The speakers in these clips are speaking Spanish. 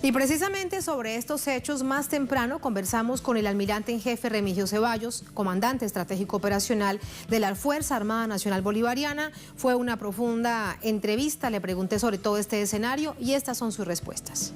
Y precisamente sobre estos hechos, más temprano conversamos con el almirante en jefe Remigio Ceballos, comandante estratégico operacional de la Fuerza Armada Nacional Bolivariana. Fue una profunda entrevista, le pregunté sobre todo este escenario y estas son sus respuestas.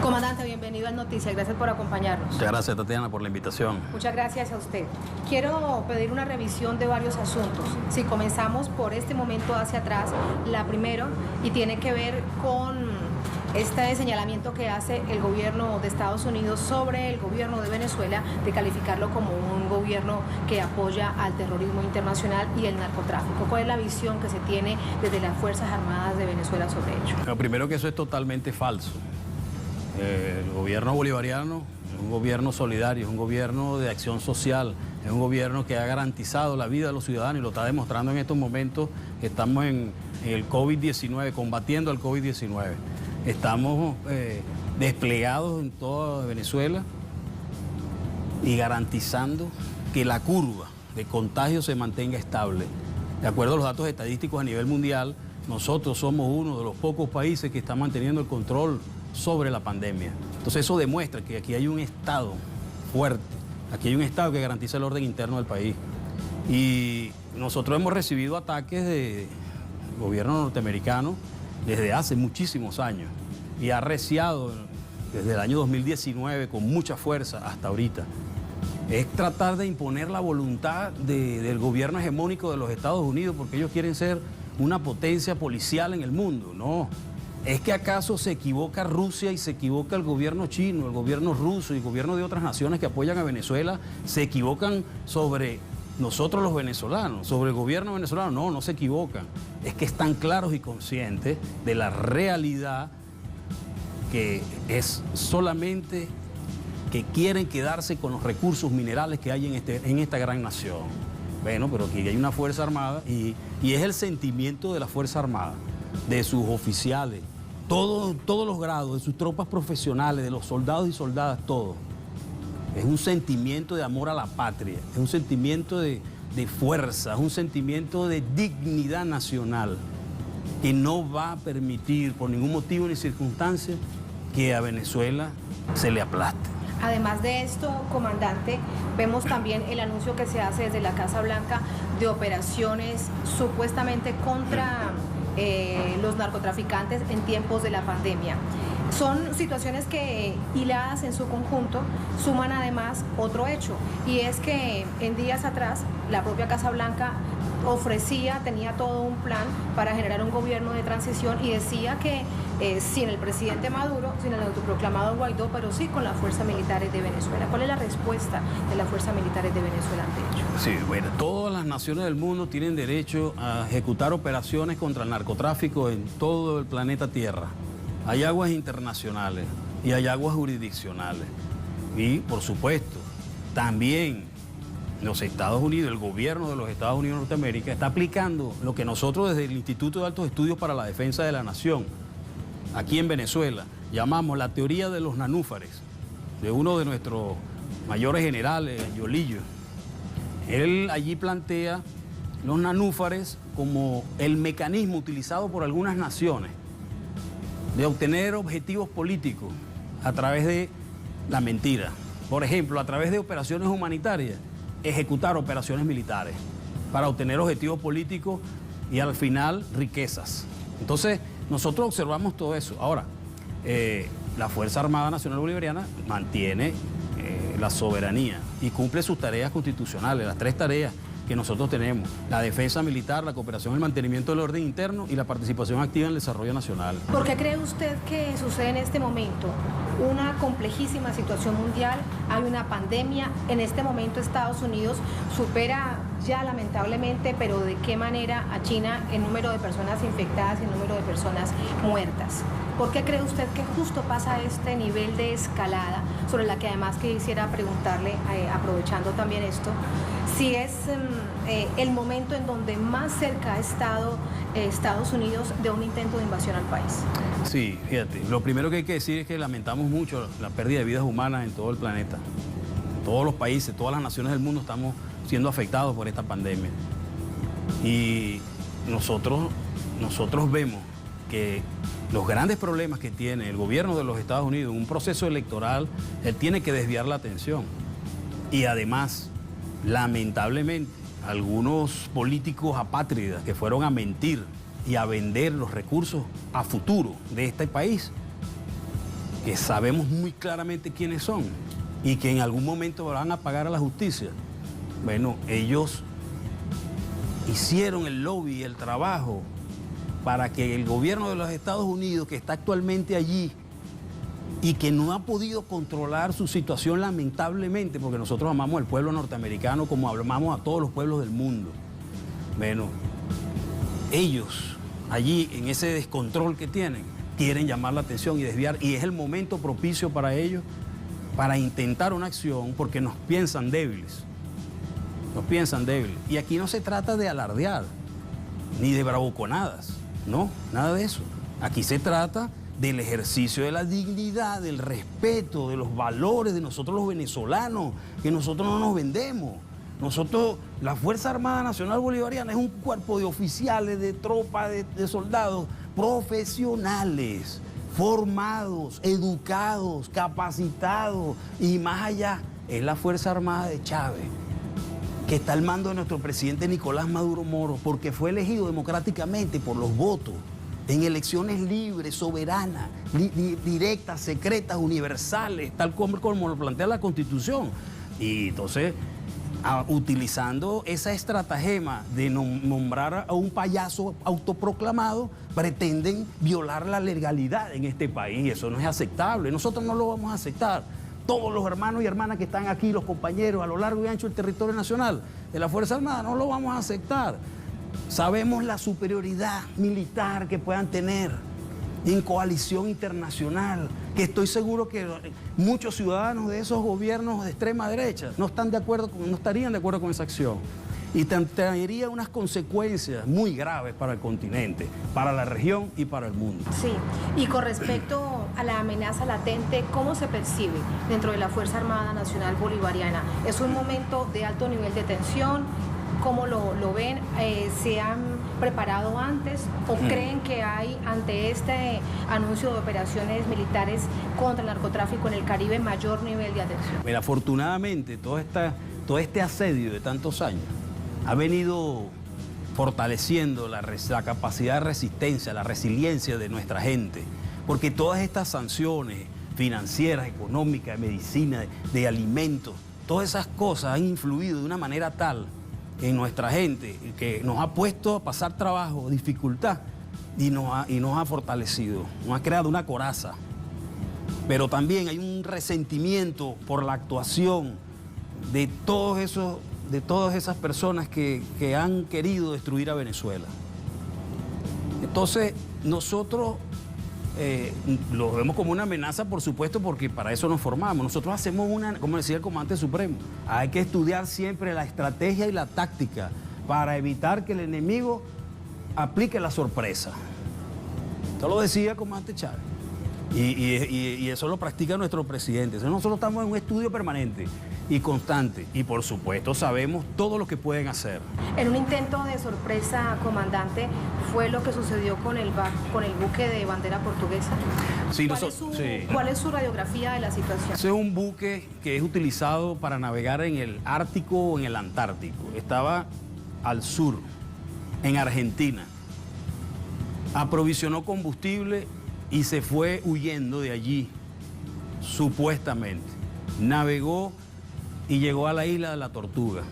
Comandante, bienvenido a Noticias, gracias por acompañarnos. Muchas gracias, Tatiana, por la invitación. Muchas gracias a usted. Quiero pedir una revisión de varios asuntos. Si comenzamos por este momento hacia atrás, la primera, y tiene que ver con este señalamiento que hace el gobierno de Estados Unidos sobre el gobierno de Venezuela, de calificarlo como un gobierno que apoya al terrorismo internacional y el narcotráfico. ¿Cuál es la visión que se tiene desde las Fuerzas Armadas de Venezuela sobre ello? Lo primero, que eso es totalmente falso. El gobierno bolivariano es un gobierno solidario, es un gobierno de acción social, es un gobierno que ha garantizado la vida de los ciudadanos y lo está demostrando en estos momentos que estamos en el COVID-19, combatiendo el COVID-19. Estamos desplegados en toda Venezuela y garantizando que la curva de contagio se mantenga estable. De acuerdo a los datos estadísticos a nivel mundial, nosotros somos uno de los pocos países que está manteniendo el control sobre la pandemia. Entonces eso demuestra que aquí hay un Estado fuerte, aquí hay un Estado que garantiza el orden interno del país. Y nosotros hemos recibido ataques del gobierno norteamericano desde hace muchísimos años y ha arreciado desde el año 2019 con mucha fuerza hasta ahorita. Es tratar de imponer la voluntad del gobierno hegemónico de los Estados Unidos porque ellos quieren ser una potencia policial en el mundo. No. ¿Es que acaso se equivoca Rusia y se equivoca el gobierno chino, el gobierno ruso y el gobierno de otras naciones que apoyan a Venezuela? ¿Se equivocan sobre nosotros los venezolanos, sobre el gobierno venezolano? No, no se equivocan. Es que están claros y conscientes de la realidad, que es solamente que quieren quedarse con los recursos minerales que hay en esta gran nación. Bueno, pero aquí hay una Fuerza Armada y es el sentimiento de la Fuerza Armada, de sus oficiales, todos los grados, de sus tropas profesionales, de los soldados y soldadas, todos. Es un sentimiento de amor a la patria, es un sentimiento de fuerza, es un sentimiento de dignidad nacional que no va a permitir por ningún motivo ni circunstancia que a Venezuela se le aplaste. Además de esto, comandante, vemos también el anuncio que se hace desde la Casa Blanca de operaciones supuestamente contra los narcotraficantes en tiempos de la pandemia. Son situaciones que, hiladas en su conjunto, suman además otro hecho, y es que en días atrás la propia Casa Blanca tenía todo un plan para generar un gobierno de transición y decía que sin el presidente Maduro, sin el autoproclamado Guaidó, pero sí con las fuerzas militares de Venezuela. ¿Cuál es la respuesta de las fuerzas militares de Venezuela ante ello? Sí, bueno, todas las naciones del mundo tienen derecho a ejecutar operaciones contra el narcotráfico en todo el planeta Tierra. Hay aguas internacionales y hay aguas jurisdiccionales. Y, por supuesto, también los Estados Unidos, el gobierno de los Estados Unidos de Norteamérica está aplicando lo que nosotros desde el Instituto de Altos Estudios para la Defensa de la Nación, aquí en Venezuela, llamamos la teoría de los nanúfares, de uno de nuestros mayores generales, Yolillo. Él allí plantea los nanúfares como el mecanismo utilizado por algunas naciones de obtener objetivos políticos a través de la mentira. Por ejemplo, a través de operaciones humanitarias, ejecutar operaciones militares para obtener objetivos políticos y al final riquezas. Entonces, nosotros observamos todo eso. Ahora, la Fuerza Armada Nacional Bolivariana mantiene la soberanía y cumple sus tareas constitucionales, las 3 tareas que nosotros tenemos: la defensa militar, la cooperación, el mantenimiento del orden interno y la participación activa en el desarrollo nacional. ¿Por qué cree usted que sucede en este momento una complejísima situación mundial? Hay una pandemia, en este momento Estados Unidos supera ya lamentablemente, pero ¿de qué manera a China en número de personas infectadas y en número de personas muertas? ¿Por qué cree usted que justo pasa este nivel de escalada, sobre la que además quisiera preguntarle, aprovechando también esto, si es el momento en donde más cerca ha estado Estados Unidos de un intento de invasión al país? Sí, fíjate, lo primero que hay que decir es que lamentamos mucho la pérdida de vidas humanas en todo el planeta. Todos los países, todas las naciones del mundo estamos siendo afectados por esta pandemia. Y nosotros vemos que los grandes problemas que tiene el gobierno de los Estados Unidos en un proceso electoral, él tiene que desviar la atención. Y además, lamentablemente, algunos políticos apátridas que fueron a mentir y a vender los recursos a futuro de este país, que sabemos muy claramente quiénes son y que en algún momento van a pagar a la justicia. Bueno, ellos hicieron el lobby y el trabajo para que el gobierno de los Estados Unidos, que está actualmente allí y que no ha podido controlar su situación lamentablemente, porque nosotros amamos al pueblo norteamericano como amamos a todos los pueblos del mundo. Bueno, ellos allí en ese descontrol que tienen, quieren llamar la atención y desviar, y es el momento propicio para ellos para intentar una acción porque nos piensan débiles. Nos piensan débiles. Y aquí no se trata de alardear, ni de bravuconadas, no, nada de eso. Aquí se trata del ejercicio de la dignidad, del respeto, de los valores de nosotros los venezolanos, que nosotros no nos vendemos. Nosotros, la Fuerza Armada Nacional Bolivariana es un cuerpo de oficiales, de tropas, de soldados profesionales, formados, educados, capacitados y más allá, es la Fuerza Armada de Chávez, que está al mando de nuestro presidente Nicolás Maduro Moro, porque fue elegido democráticamente por los votos, en elecciones libres, soberanas, directas, secretas, universales, tal como lo plantea la Constitución. Y entonces, utilizando esa estratagema de nombrar a un payaso autoproclamado, pretenden violar la legalidad en este país. Y eso no es aceptable. Nosotros no lo vamos a aceptar. Todos los hermanos y hermanas que están aquí, los compañeros a lo largo y ancho del territorio nacional de la Fuerza Armada, no lo vamos a aceptar. Sabemos la superioridad militar que puedan tener en coalición internacional, que estoy seguro que muchos ciudadanos de esos gobiernos de extrema derecha no estarían de acuerdo con esa acción. Y traería unas consecuencias muy graves para el continente, para la región y para el mundo. Sí, y con respecto a la amenaza latente, ¿cómo se percibe dentro de la Fuerza Armada Nacional Bolivariana? ¿Es un momento de alto nivel de tensión? ¿Cómo lo ven? ¿Se han preparado antes o creen que hay ante este anuncio de operaciones militares contra el narcotráfico en el Caribe mayor nivel de atención? Mira, afortunadamente todo este asedio de tantos años ha venido fortaleciendo la capacidad de resistencia, la resiliencia de nuestra gente, porque todas estas sanciones financieras, económicas, de medicina, de alimentos, todas esas cosas han influido de una manera tal en nuestra gente que nos ha puesto a pasar trabajo, dificultad, y nos ha fortalecido, nos ha creado una coraza. Pero también hay un resentimiento por la actuación de todas esas personas que han querido destruir a Venezuela. Entonces, nosotros lo vemos como una amenaza, por supuesto, porque para eso nos formamos. Nosotros hacemos como decía el Comandante Supremo, hay que estudiar siempre la estrategia y la táctica para evitar que el enemigo aplique la sorpresa. Esto lo decía el Comandante Chávez. Y eso lo practica nuestro presidente. Entonces, nosotros estamos en un estudio permanente y constante. Y por supuesto sabemos todo lo que pueden hacer. En un intento de sorpresa, comandante, ¿fue lo que sucedió con el buque de bandera portuguesa? Sí, ¿Cuál es su radiografía de la situación? Ese es un buque que es utilizado para navegar en el Ártico o en el Antártico. Estaba al sur, en Argentina. Aprovisionó combustible y se fue huyendo de allí, supuestamente. Navegó y llegó a la isla de la Tortuga,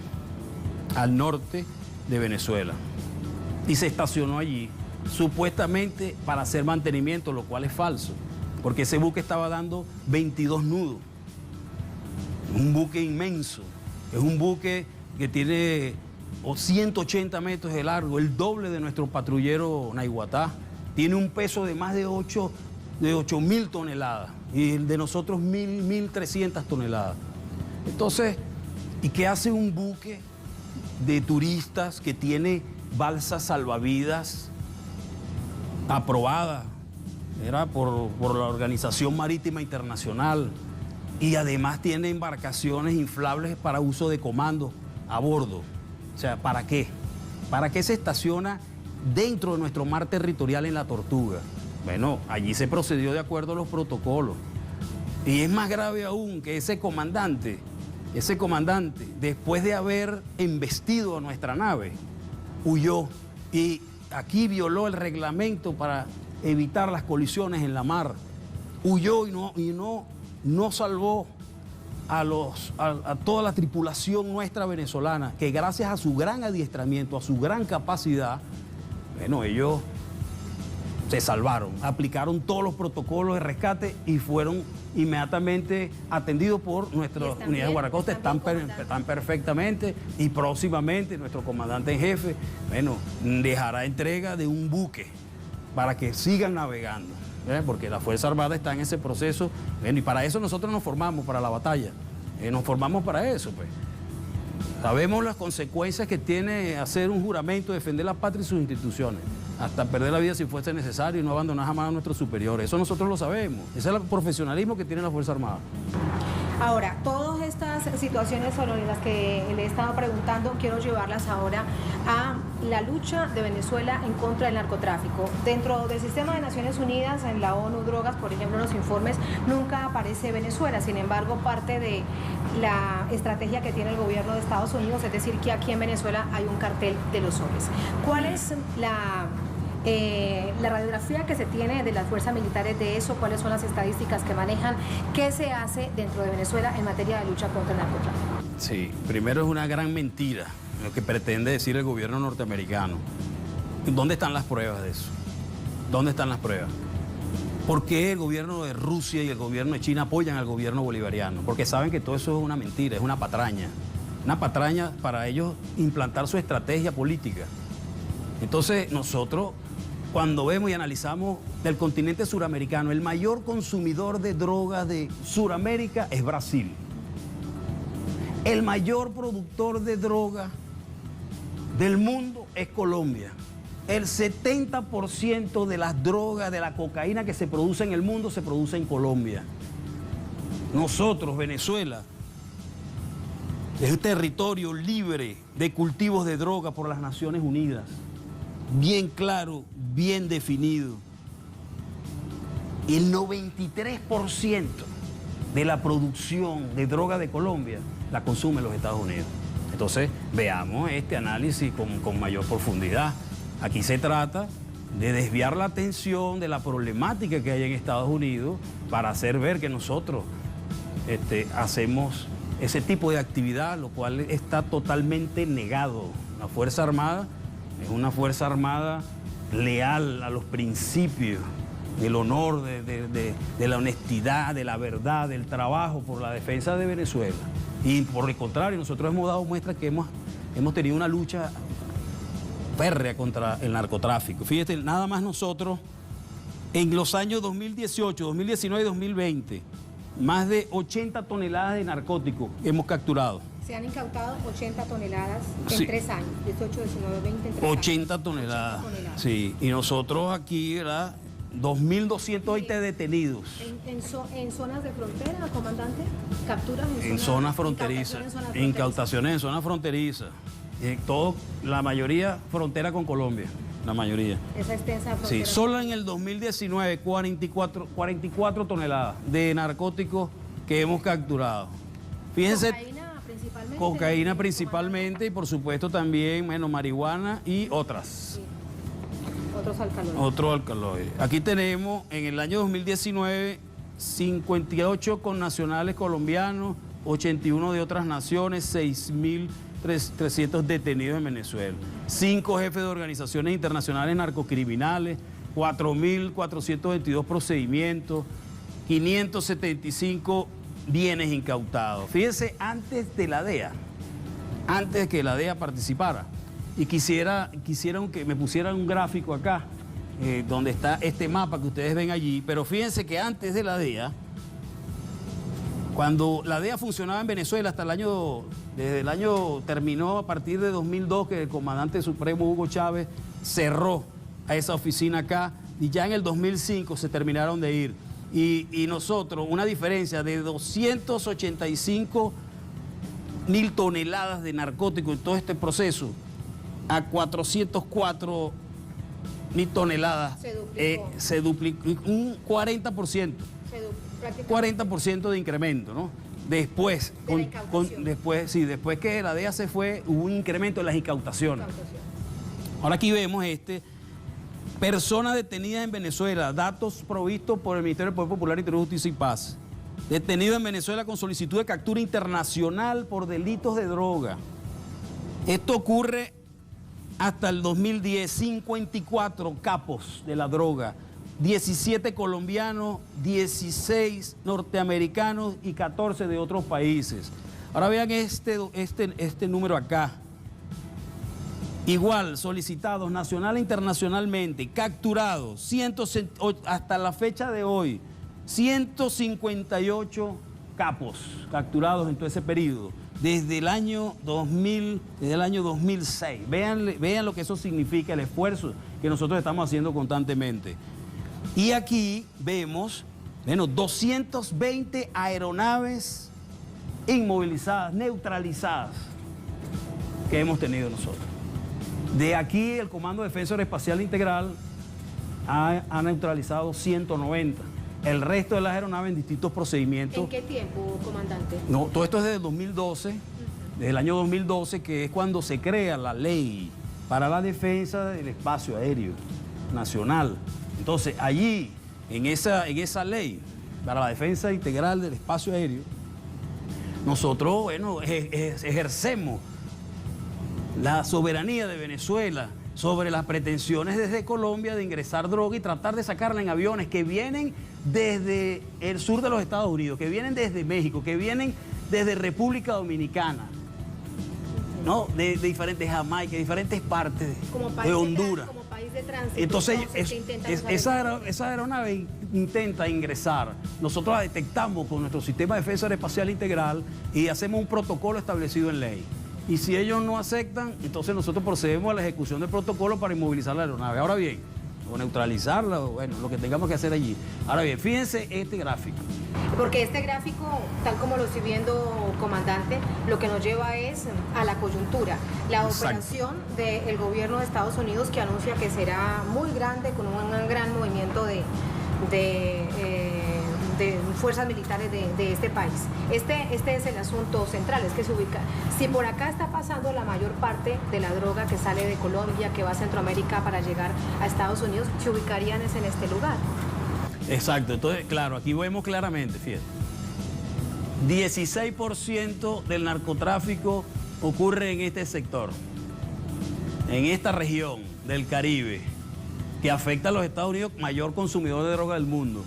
al norte de Venezuela. Y se estacionó allí, supuestamente para hacer mantenimiento, lo cual es falso, porque ese buque estaba dando 22 nudos. Un buque inmenso, es un buque que tiene 180 metros de largo, el doble de nuestro patrullero Naiguatá. Tiene un peso de más de 8.000 toneladas y el de nosotros 1.300 toneladas. Entonces, ¿y qué hace un buque de turistas que tiene balsas salvavidas aprobadas por la Organización Marítima Internacional y además tiene embarcaciones inflables para uso de comando a bordo? O sea, ¿para qué? ¿Para qué se estaciona dentro de nuestro mar territorial en la Tortuga? Bueno, allí se procedió de acuerdo a los protocolos. Y es más grave aún que ese comandante, después de haber embestido a nuestra nave, huyó y aquí violó el reglamento para evitar las colisiones en la mar. Huyó y no salvó a toda la tripulación nuestra venezolana, que gracias a su gran adiestramiento, a su gran capacidad, bueno, ellos se salvaron, aplicaron todos los protocolos de rescate y fueron inmediatamente atendidos por nuestras unidades de guardacosta. Están perfectamente, y próximamente nuestro comandante en jefe, bueno, dejará entrega de un buque para que sigan navegando, porque la Fuerza Armada está en ese proceso, bueno, y para eso nosotros nos formamos, para la batalla, nos formamos para eso, pues. Sabemos las consecuencias que tiene hacer un juramento, defender la patria y sus instituciones, hasta perder la vida si fuese necesario y no abandonar jamás a nuestros superiores. Eso nosotros lo sabemos. Ese es el profesionalismo que tiene la Fuerza Armada. Ahora, todas estas situaciones sobre las que le he estado preguntando, quiero llevarlas ahora a la lucha de Venezuela en contra del narcotráfico. Dentro del sistema de Naciones Unidas, en la ONU Drogas, por ejemplo, en los informes, nunca aparece Venezuela. Sin embargo, parte de la estrategia que tiene el gobierno de Estados Unidos es decir que aquí en Venezuela hay un cartel de los soles. ¿Cuál es la radiografía que se tiene de las fuerzas militares de eso? ¿Cuáles son las estadísticas que manejan? ¿Qué se hace dentro de Venezuela en materia de lucha contra el narcotráfico? Sí, primero es una gran mentira lo que pretende decir el gobierno norteamericano. ¿Dónde están las pruebas de eso? ¿Dónde están las pruebas? ¿Por qué el gobierno de Rusia y el gobierno de China apoyan al gobierno bolivariano? Porque saben que todo eso es una mentira, es una patraña para ellos implantar su estrategia política. Entonces nosotros, cuando vemos y analizamos del continente suramericano, el mayor consumidor de drogas de Suramérica es Brasil. El mayor productor de drogas del mundo es Colombia. El 70% de las drogas, de la cocaína que se produce en el mundo, se produce en Colombia. Nosotros, Venezuela, es un territorio libre de cultivos de droga por las Naciones Unidas. Bien claro, bien definido. El 93% de la producción de droga de Colombia la consumen los Estados Unidos. Entonces, veamos este análisis con mayor profundidad. Aquí se trata de desviar la atención de la problemática que hay en Estados Unidos para hacer ver que nosotros hacemos ese tipo de actividad, lo cual está totalmente negado. La Fuerza Armada es una Fuerza Armada leal a los principios del honor, de la honestidad, de la verdad, del trabajo por la defensa de Venezuela. Y por el contrario, nosotros hemos dado muestra que hemos tenido una lucha férrea contra el narcotráfico. Fíjate, nada más nosotros, en los años 2018, 2019 y 2020, más de 80 toneladas de narcóticos hemos capturado. Se han incautado 80 toneladas en 3 años, 18, 19, 20, en 3 años. 80 toneladas, sí. Y nosotros aquí, ¿verdad? 2.220 detenidos. ¿En zonas de frontera, comandante? ¿Capturas en zonas fronterizas? Incautaciones en zonas fronterizas. La mayoría frontera con Colombia, la mayoría. Esa extensa frontera. Sí, solo en el 2019, 44 toneladas de narcóticos que hemos capturado. Fíjense. Cocaína principalmente y por supuesto también, marihuana y otras. Sí. Otros alcaloides. Otros alcaloides. Aquí tenemos en el año 2019 58 connacionales colombianos, 81 de otras naciones, 6.300 detenidos en Venezuela, 5 jefes de organizaciones internacionales narcocriminales, 4.422 procedimientos, 575 bienes incautados. Fíjense, antes de la DEA, antes de que la DEA participara, y quisieran que me pusieran un gráfico acá, donde está este mapa que ustedes ven allí, pero fíjense que antes de la DEA, cuando la DEA funcionaba en Venezuela desde el año terminó a partir de 2002, que el comandante supremo Hugo Chávez cerró a esa oficina acá, y ya en el 2005 se terminaron de ir. Y nosotros, una diferencia de 285.000 toneladas de narcóticos en todo este proceso, a 404 ni toneladas. Se duplicó. Un 40%. 40% de incremento, ¿no? Después, después que la DEA se fue, hubo un incremento en las incautaciones. Ahora aquí vemos personas detenidas en Venezuela, datos provistos por el Ministerio del Poder Popular, Interior, Justicia y Paz. Detenido en Venezuela con solicitud de captura internacional por delitos de droga. Esto ocurre hasta el 2010, 54 capos de la droga, 17 colombianos, 16 norteamericanos y 14 de otros países. Ahora vean este número acá. Igual, solicitados nacional e internacionalmente, capturados, hasta la fecha de hoy, 158 capos capturados en todo ese periodo, desde el año 2006. Vean lo que eso significa, el esfuerzo que nosotros estamos haciendo constantemente. Y aquí vemos, 220 aeronaves inmovilizadas, neutralizadas, que hemos tenido nosotros. De aquí el Comando de Defensa Aeroespacial Integral ha neutralizado 190. El resto de las aeronaves en distintos procedimientos. ¿En qué tiempo, comandante? No, todo esto es desde el 2012, desde el año 2012, que es cuando se crea la ley para la defensa del espacio aéreo nacional. Entonces, allí, en esa ley para la defensa integral del espacio aéreo, nosotros, ejercemos la soberanía de Venezuela sobre las pretensiones desde Colombia de ingresar droga y tratar de sacarla en aviones que vienen desde el sur de los Estados Unidos, que vienen desde México, que vienen desde República Dominicana, ¿no? De diferentes Jamaica, diferentes partes de Honduras. Como país de tránsito. Entonces esa aeronave intenta ingresar. Nosotros la detectamos con nuestro sistema de defensa aeroespacial integral y hacemos un protocolo establecido en ley. Y si ellos no aceptan, entonces nosotros procedemos a la ejecución del protocolo para inmovilizar la aeronave. Ahora bien, o neutralizarla, o bueno, lo que tengamos que hacer allí. Ahora bien, fíjense este gráfico. Porque este gráfico, tal como lo estoy viendo, comandante, lo que nos lleva es a la coyuntura. La operación del gobierno de Estados Unidos, que anuncia que será muy grande, con un gran movimiento de fuerzas militares de este país. Este es el asunto central, es que se ubica. Si por acá está pasando la mayor parte de la droga que sale de Colombia, que va a Centroamérica para llegar a Estados Unidos, se ubicarían en este lugar. Exacto, entonces, claro, aquí vemos claramente, fíjate. 16% del narcotráfico ocurre en este sector, en esta región del Caribe, que afecta a los Estados Unidos, mayor consumidor de droga del mundo.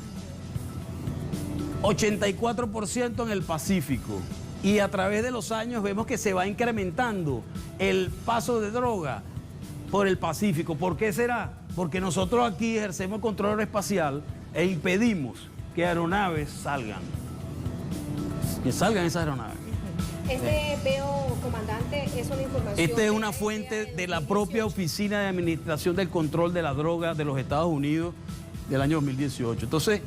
84% en el Pacífico. Y a través de los años vemos que se va incrementando el paso de droga por el Pacífico. ¿Por qué será? Porque nosotros aquí ejercemos control aeroespacial e impedimos que aeronaves salgan. Que salgan esas aeronaves. Veo, comandante, es una información... Esta es una fuente de la propia Oficina de Administración del Control de la Droga de los Estados Unidos del año 2018. Entonces,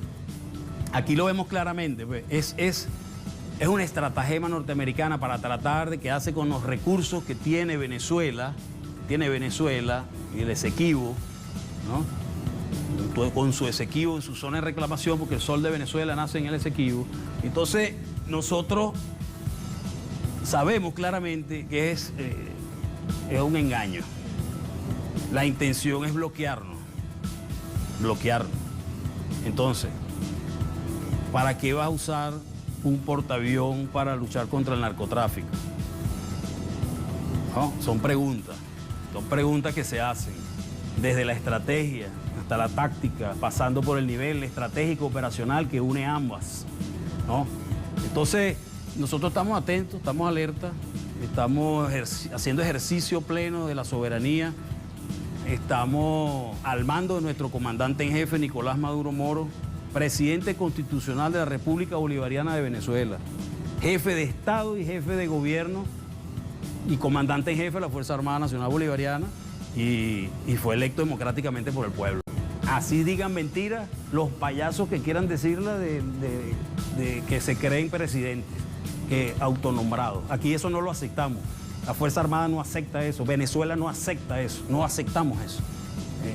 aquí lo vemos claramente, pues, es una estratagema norteamericana para tratar de quedarse con los recursos que tiene Venezuela y el Esequibo, ¿no? Con su Esequibo en su zona de reclamación, porque el sol de Venezuela nace en el Esequibo. Entonces, nosotros sabemos claramente que es un engaño. La intención es bloquearnos. Entonces, ¿para qué vas a usar un portaavión para luchar contra el narcotráfico? ¿No? Son preguntas que se hacen desde la estrategia hasta la táctica, pasando por el nivel estratégico operacional que une ambas, ¿no? Entonces, nosotros estamos atentos, estamos alerta, estamos haciendo ejercicio pleno de la soberanía, estamos al mando de nuestro comandante en jefe, Nicolás Maduro Moro, presidente constitucional de la República Bolivariana de Venezuela, jefe de Estado y jefe de gobierno y comandante en jefe de la Fuerza Armada Nacional Bolivariana y fue electo democráticamente por el pueblo. Así digan mentiras los payasos que quieran decirla de que se creen presidentes, que autonombrados. Aquí eso no lo aceptamos. La Fuerza Armada no acepta eso, Venezuela no acepta eso, no aceptamos eso.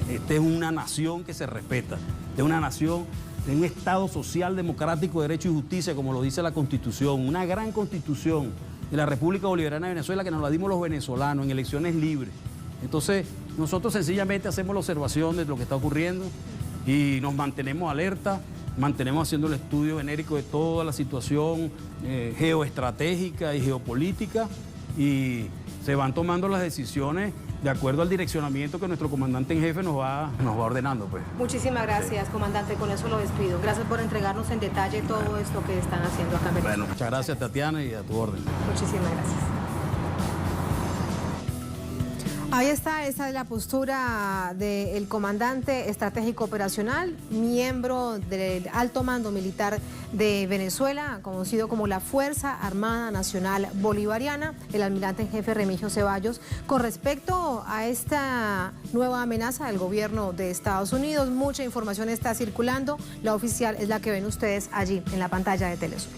Esta es una nación que se respeta, es una nación de un Estado social, democrático, de derecho y justicia, como lo dice la Constitución, una gran Constitución de la República Bolivariana de Venezuela que nos la dimos los venezolanos en elecciones libres. Entonces, nosotros sencillamente hacemos la observación de lo que está ocurriendo y nos mantenemos alerta, mantenemos haciendo el estudio genérico de toda la situación geoestratégica y geopolítica y se van tomando las decisiones de acuerdo al direccionamiento que nuestro comandante en jefe nos va ordenando, pues. Muchísimas gracias, comandante. Con eso lo despido. Gracias por entregarnos en detalle todo esto que están haciendo acá en Venezuela. Bueno, muchas gracias, Tatiana, y a tu orden. Muchísimas gracias. Ahí está, esa es la postura del comandante estratégico operacional, miembro del alto mando militar de Venezuela, conocido como la Fuerza Armada Nacional Bolivariana, el almirante en jefe Remigio Ceballos, con respecto a esta nueva amenaza del gobierno de Estados Unidos. Mucha información está circulando, la oficial es la que ven ustedes allí en la pantalla de Telesur.